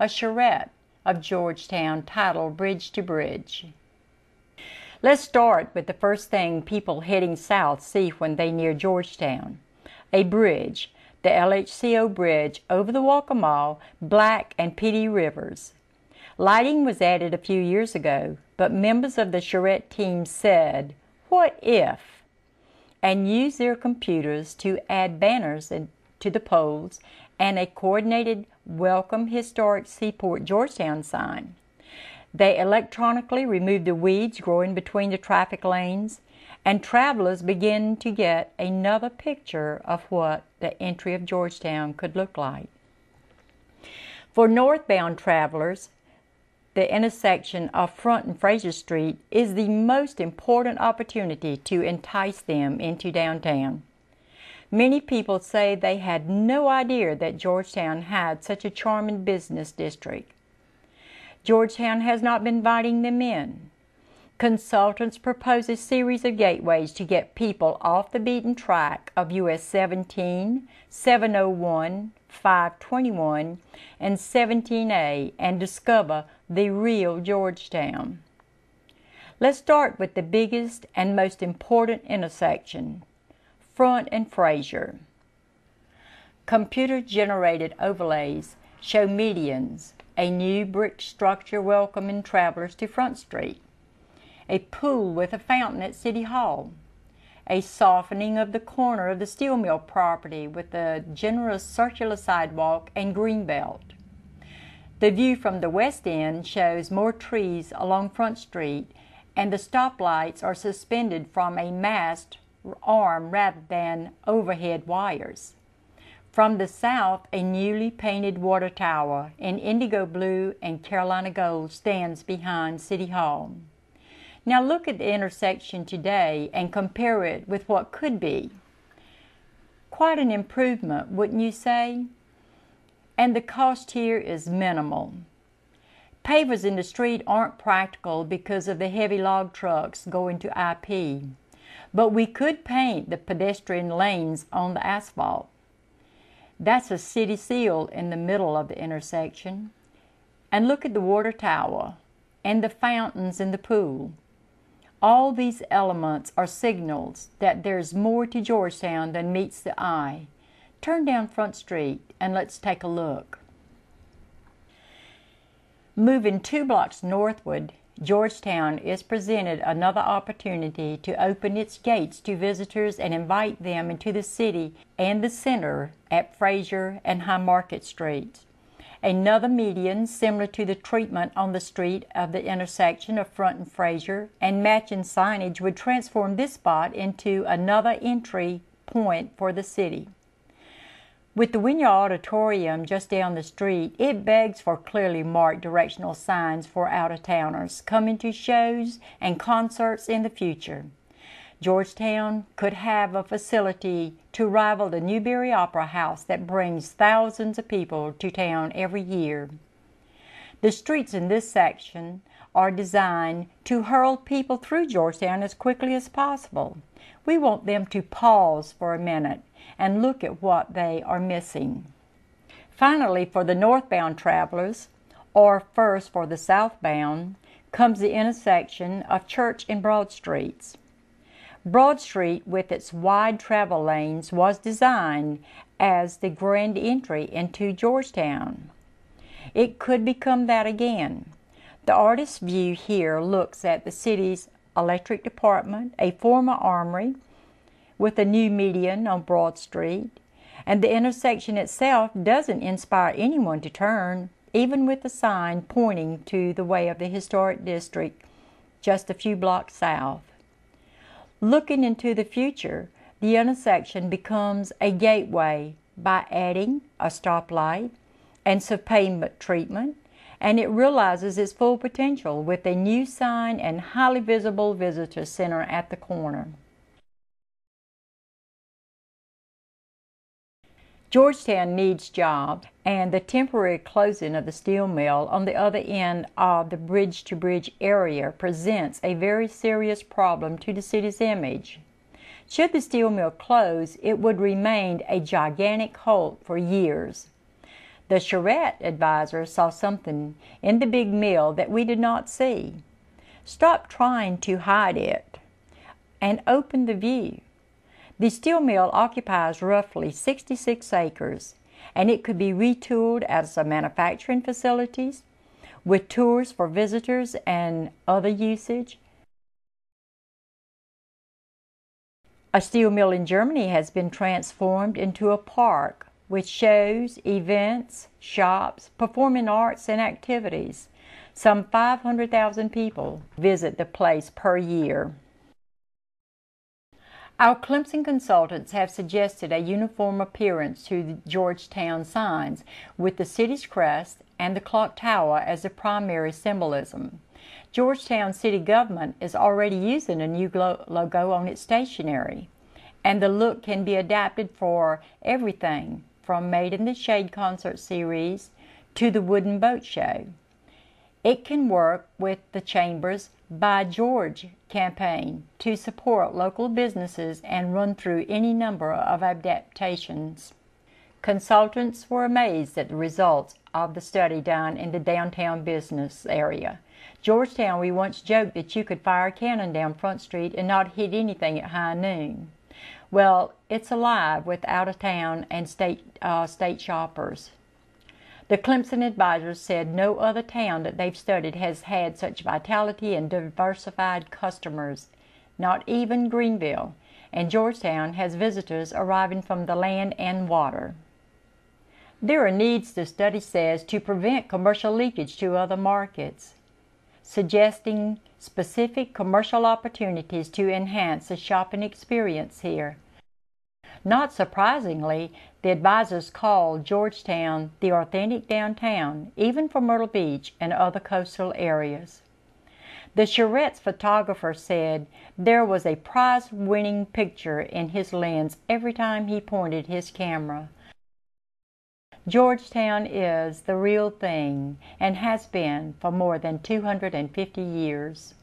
a charrette of Georgetown titled Bridge to Bridge. Let's start with the first thing people heading south see when they near Georgetown: a bridge, the LHCO bridge over the Waccamaw, Black, and Petey rivers. Lighting was added a few years ago, but members of the Charrette team said, "What if?" and used their computers to add banners to the poles and a coordinated Welcome Historic Seaport Georgetown sign. They electronically removed the weeds growing between the traffic lanes, and travelers begin to get another picture of what the entry of Georgetown could look like. For northbound travelers, the intersection of Front and Fraser Street is the most important opportunity to entice them into downtown. Many people say they had no idea that Georgetown had such a charming business district. Georgetown has not been inviting them in. Consultants propose a series of gateways to get people off the beaten track of US 17, 701, 521, and 17A and discover the real Georgetown. Let's start with the biggest and most important intersection, Front and Fraser. Computer-generated overlays show medians, a new brick structure welcoming travelers to Front Street, a pool with a fountain at City Hall, a softening of the corner of the steel mill property with a generous circular sidewalk and green belt. The view from the west end shows more trees along Front Street, and the stoplights are suspended from a mast arm rather than overhead wires. From the south, a newly painted water tower in indigo blue and Carolina gold stands behind City Hall. Now look at the intersection today and compare it with what could be. Quite an improvement, wouldn't you say? And the cost here is minimal. Pavers in the street aren't practical because of the heavy log trucks going to IP, but we could paint the pedestrian lanes on the asphalt. That's a city seal in the middle of the intersection. And look at the water tower and the fountains in the pool. All these elements are signals that there's more to Georgetown than meets the eye. Turn down Front Street and let's take a look. Moving 2 blocks northward, Georgetown is presented another opportunity to open its gates to visitors and invite them into the city and the center at Fraser and High Market Streets. Another median similar to the treatment on the street of the intersection of Front and Fraser, and matching signage would transform this spot into another entry point for the city. With the Winyard Auditorium just down the street, it begs for clearly marked directional signs for out-of-towners coming to shows and concerts in the future. Georgetown could have a facility to rival the Newberry Opera House that brings thousands of people to town every year. The streets in this section are designed to hurl people through Georgetown as quickly as possible. We want them to pause for a minute and look at what they are missing. Finally, for the northbound travelers, or first for the southbound, comes the intersection of Church and Broad Streets. Broad Street, with its wide travel lanes, was designed as the grand entry into Georgetown. It could become that again. The artist's view here looks at the city's electric department, a former armory, with a new median on Broad Street, and the intersection itself doesn't inspire anyone to turn, even with the sign pointing to the way of the historic district just a few blocks south. Looking into the future, the intersection becomes a gateway by adding a stoplight and surfactant treatment, and it realizes its full potential with a new sign and highly visible visitor center at the corner. Georgetown needs jobs, and the temporary closing of the steel mill on the other end of the bridge-to-bridge area presents a very serious problem to the city's image. Should the steel mill close, it would remain a gigantic halt for years. The Charrette advisor saw something in the big mill that we did not see. Stop trying to hide it and open the view. The steel mill occupies roughly 66 acres, and it could be retooled as a manufacturing facilities with tours for visitors and other usage. A steel mill in Germany has been transformed into a park with shows, events, shops, performing arts, and activities. Some 500,000 people visit the place per year. Our Clemson consultants have suggested a uniform appearance to the Georgetown signs, with the city's crest and the clock tower as the primary symbolism. Georgetown city government is already using a new logo on its stationery, and the look can be adapted for everything from Made in the Shade concert series to the wooden boat show. It can work with the Chamber's By George campaign to support local businesses and run through any number of adaptations. Consultants were amazed at the results of the study done in the downtown business area. Georgetown, we once joked that you could fire a cannon down Front Street and not hit anything at high noon. Well, it's alive with out-of-town and state shoppers. The Clemson advisors said no other town that they've studied has had such vitality and diversified customers, not even Greenville, and Georgetown has visitors arriving from the land and water. There are needs, the study says, to prevent commercial leakage to other markets, suggesting specific commercial opportunities to enhance the shopping experience here. Not surprisingly, the advisors called Georgetown the authentic downtown, even for Myrtle Beach and other coastal areas. The Charrette's photographer said there was a prize-winning picture in his lens every time he pointed his camera. Georgetown is the real thing and has been for more than 250 years.